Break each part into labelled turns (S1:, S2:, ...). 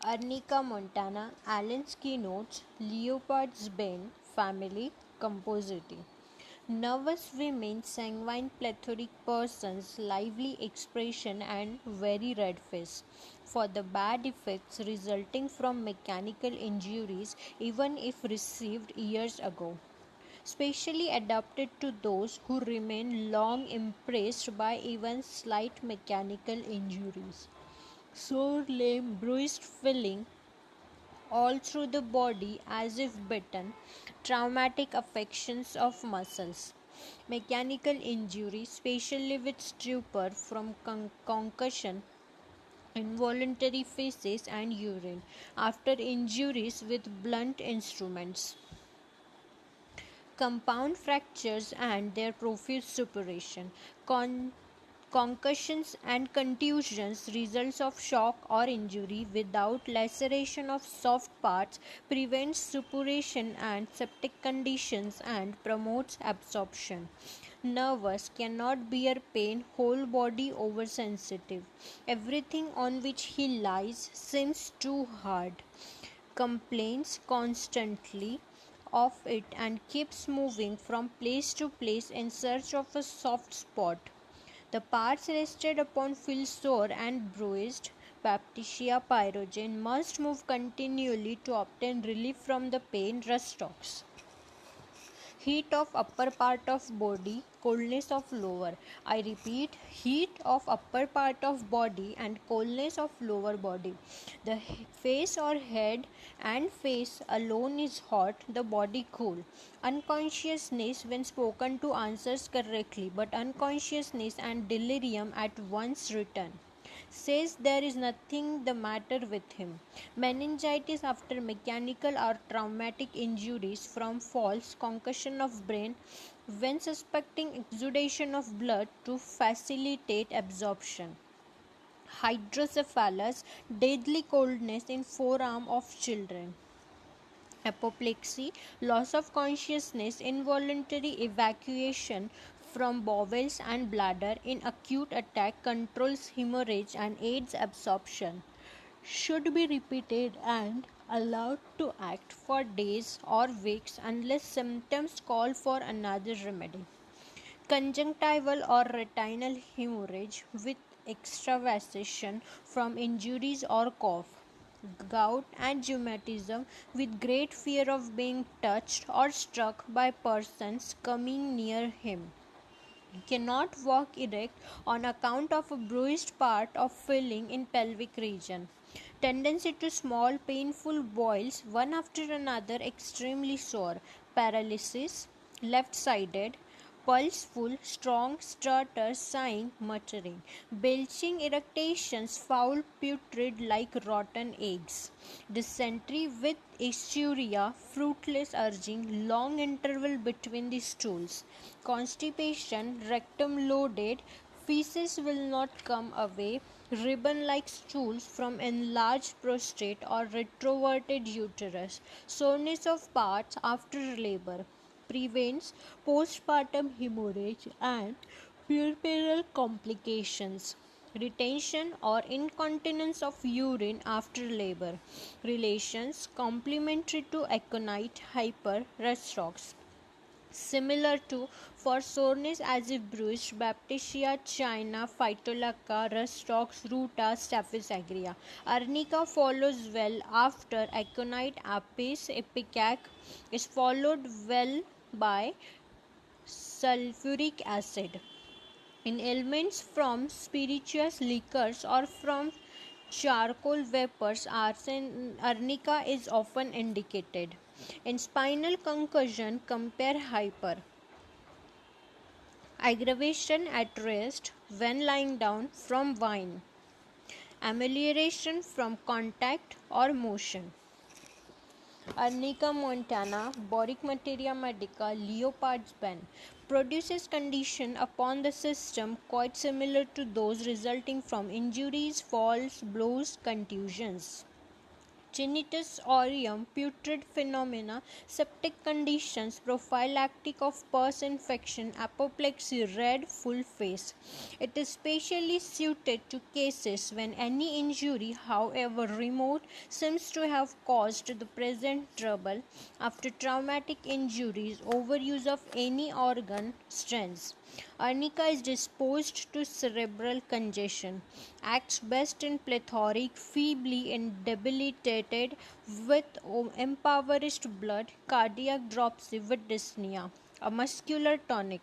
S1: Arnica montana, Alinsky notes, Leopard's bane, family, compositing. Nervous women, sanguine plethoric persons, lively expression and very red face. For the bad effects resulting from mechanical injuries, even if received years ago. Specially adapted to those who remain long impressed by even slight mechanical injuries. Sore, lame, bruised feeling all through the body as if bitten, traumatic affections of muscles, mechanical injury, especially with stupor from concussion, involuntary feces and urine, after injuries with blunt instruments, compound fractures and their profuse suppuration, concussions and contusions, results of shock or injury without laceration of soft parts, prevents suppuration and septic conditions and promotes absorption. Nervous, cannot bear pain, whole body oversensitive. Everything on which he lies seems too hard. Complains constantly of it and keeps moving from place to place in search of a soft spot. The parts rested upon feel sore and bruised. Baptisia pyrogen must move continually to obtain relief from the pain. Rustox. Heat of upper part of body, coldness of lower. I repeat, heat of upper part of body and coldness of lower body. The face or head and face alone is hot, the body cool. Unconsciousness when spoken to answers correctly, but unconsciousness and delirium at once return. Says there is nothing the matter with him. Meningitis after mechanical or traumatic injuries from falls, concussion of brain, when suspecting exudation of blood to facilitate absorption. Hydrocephalus, deadly coldness in forearm of children. Apoplexy, loss of consciousness, involuntary evacuation from bowels and bladder in acute attack, controls hemorrhage and aids absorption. Should be repeated and allowed to act for days or weeks unless symptoms call for another remedy. Conjunctival or retinal hemorrhage with extravasation from injuries or cough. Gout and rheumatism with great fear of being touched or struck by persons coming near him. Cannot walk erect on account of a bruised part of filling in pelvic region. Tendency to small painful boils one after another, extremely sore. Paralysis, left sided. Pulse full, strong stutter, sighing, muttering. Belching eructations, foul putrid like rotten eggs. Dysentery with asturia, fruitless urging, long interval between the stools. Constipation, rectum loaded, feces will not come away, ribbon like stools from enlarged prostate or retroverted uterus, soreness of parts after labor, prevents postpartum hemorrhage and puerperal complications. Retention or incontinence of urine after labor. Relations complementary to aconite hyper restrox. Similar to for soreness as if bruised, Baptisia china, Phytolacca, Rustox, Ruta, Staphylos agria. Arnica follows well after aconite apis, ipecac is followed well by sulfuric acid. In ailments from spirituous liquors or from charcoal vapors, arnica is often indicated. In spinal concussion, compare hyper. Aggravation at rest when lying down from wine. Amelioration from contact or motion. Arnica montana, Boric materia medica, Leopard's bane, produces condition upon the system quite similar to those resulting from injuries, falls, blows, contusions. tinnitus, aureum, putrid phenomena, septic conditions, prophylactic of pus infection, apoplexy, red, full face. It is specially suited to cases when any injury, however remote, seems to have caused the present trouble. After traumatic injuries, overuse of any organ strains. Arnica is disposed to cerebral congestion. Acts best in plethoric, feebly and debilitated with impoverished blood, cardiac dropsy with dyspnea. A muscular tonic.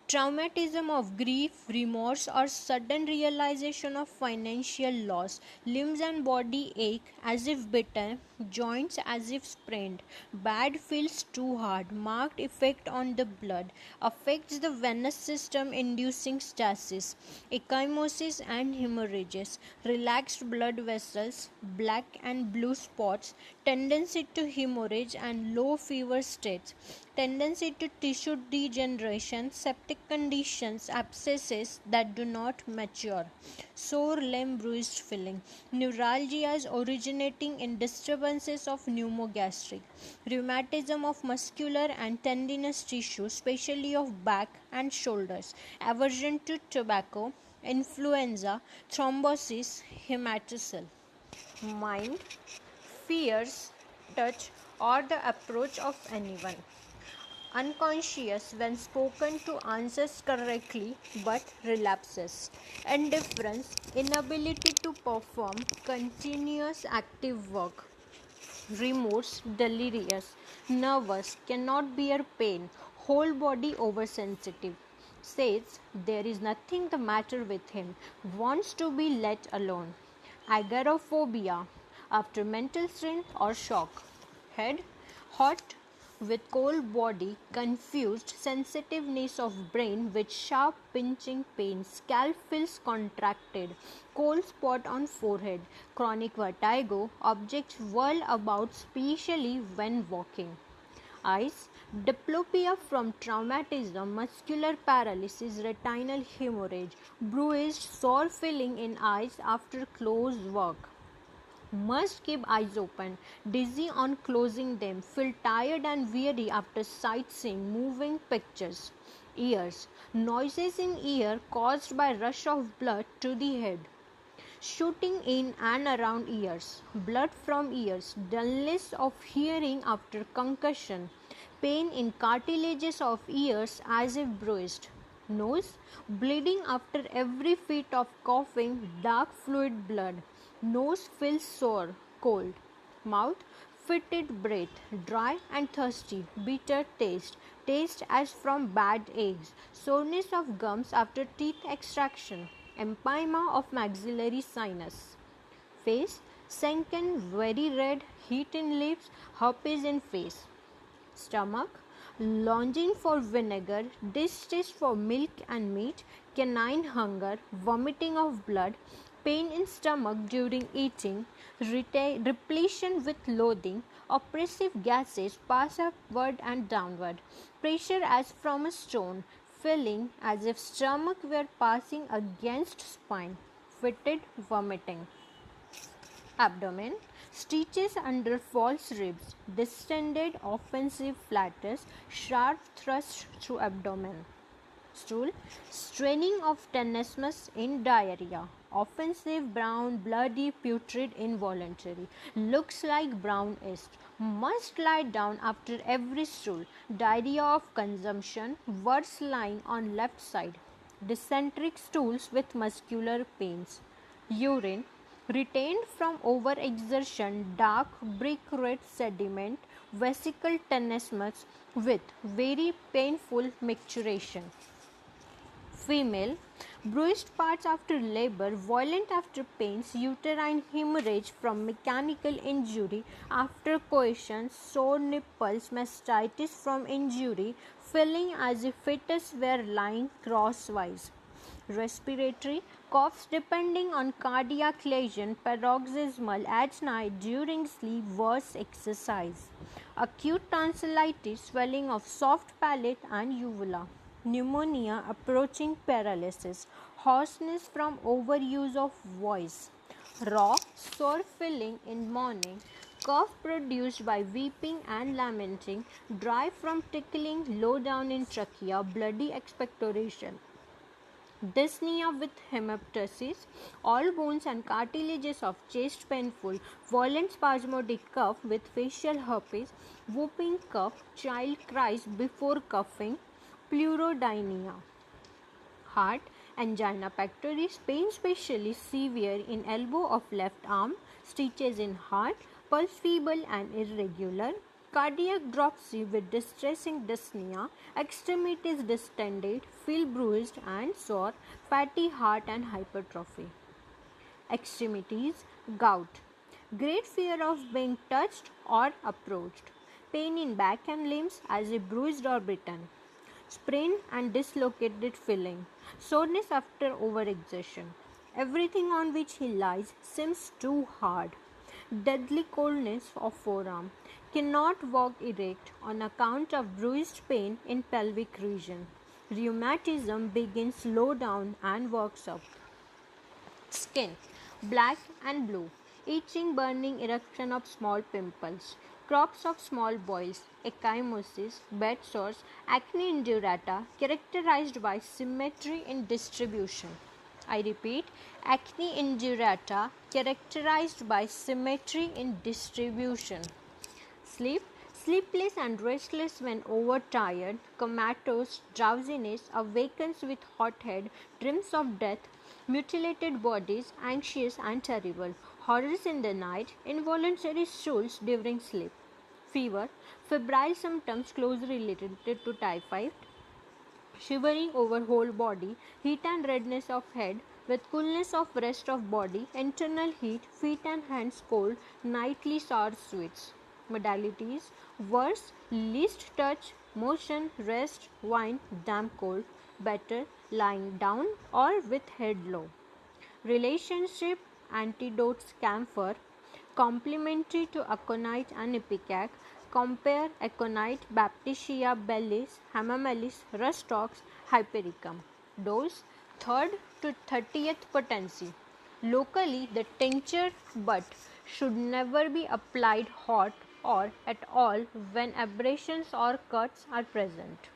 S1: Traumatism of grief, remorse, or sudden realization of financial loss. Limbs and body ache as if bitten, joints as if sprained. Bad feels too hard. Marked effect on the blood. Affects the venous system, inducing stasis. Ecchymosis and hemorrhages. Relaxed blood vessels, black and blue spots. Tendency to hemorrhage and low fever states. Tendency to tissue degeneration, septic conditions, abscesses that do not mature, sore limb, bruised feeling, neuralgias originating in disturbances of pneumogastric, rheumatism of muscular and tendinous tissue, especially of back and shoulders, aversion to tobacco, influenza, thrombosis, hematocele. Mind, fears, touch, or the approach of anyone. Unconscious when spoken to answers correctly but relapses. Indifference, inability to perform continuous active work. Remorse, delirious, nervous, cannot bear pain, whole body oversensitive. Says there is nothing the matter with him, wants to be let alone. Agoraphobia, after mental strain or shock. Head, hot with cold body, confused sensitiveness of brain with sharp pinching pain, scalp feels contracted, cold spot on forehead, chronic vertigo, objects whirl about, especially when walking. Eyes, diplopia from traumatism, muscular paralysis, retinal hemorrhage, bruised, sore feeling in eyes after close work. Must keep eyes open, dizzy on closing them, feel tired and weary after sightseeing, moving pictures. Ears, noises in ear caused by rush of blood to the head. Shooting in and around ears, blood from ears, dullness of hearing after concussion, pain in cartilages of ears as if bruised. Nose, bleeding after every fit of coughing, dark fluid blood. Nose feels sore, cold. Mouth, fetid breath, dry and thirsty, bitter taste, taste as from bad eggs, soreness of gums after teeth extraction, empyema of maxillary sinus. Face, sunken, very red, heat in lips, herpes in face. Stomach, longing for vinegar, distaste for milk and meat, canine hunger, vomiting of blood, pain in stomach during eating, repletion with loathing, oppressive gases pass upward and downward, pressure as from a stone, feeling as if stomach were passing against spine, fetid vomiting. Abdomen, stitches under false ribs, distended offensive flatters, sharp thrust through abdomen. Stool, straining of tenesmus in diarrhea, offensive brown, bloody, putrid, involuntary, looks like brown yeast, must lie down after every stool, diarrhea of consumption, worse lying on left side, dysenteric stools with muscular pains. Urine, retained from overexertion, dark brick red sediment, vesicle tenesmus with very painful micturition. Female, bruised parts after labor, violent after pains, uterine hemorrhage from mechanical injury after coition, sore nipples, mastitis from injury, feeling as if fetus were lying crosswise. Respiratory, coughs depending on cardiac lesion, paroxysmal at night during sleep, worse exercise. Acute tonsillitis, swelling of soft palate and uvula. Pneumonia approaching paralysis, hoarseness from overuse of voice, Raw, sore feeling in morning, cough produced by weeping and lamenting, dry from tickling, low down in trachea, bloody expectoration. Dyspnea with hemoptysis, all bones and cartilages of chest painful, violent spasmodic cough with facial herpes, whooping cough, child cries before coughing, pleurodynia. Heart, angina pectoris, pain especially severe in elbow of left arm, stitches in heart, pulse feeble and irregular, cardiac dropsy with distressing dyspnea, extremities distended, feel bruised and sore, fatty heart and hypertrophy. Extremities, gout, great fear of being touched or approached, pain in back and limbs as if bruised or bitten, sprained and dislocated feeling, soreness after overexertion. Everything on which he lies seems too hard. Deadly coldness of forearm. Cannot walk erect on account of bruised pain in pelvic region. Rheumatism begins low down and works up. Skin, black and blue, itching, burning, eruption of small pimples, crops of small boils, ecchymosis, bed sores, acne indurata, characterized by symmetry in distribution. I repeat, acne indurata, characterized by symmetry in distribution. Sleep, sleepless and restless when overtired, comatose, drowsiness, awakens with hot head, dreams of death, mutilated bodies, anxious and terrible, horrors in the night, involuntary stools during sleep. Fever, febrile symptoms closely related to typhoid, shivering over whole body, heat and redness of head, with coolness of rest of body, internal heat, feet and hands cold, nightly sour sweets. Modalities: worse, least touch, motion, rest, wine, damp cold, better, lying down or with head low. Relationship antidotes camphor, complementary to aconite and ipecac. Compare aconite, Baptisia bellis, hamamelis, rustox, hypericum. Dose 3rd to 30th potency. Locally, the tincture but should never be applied hot or at all when abrasions or cuts are present.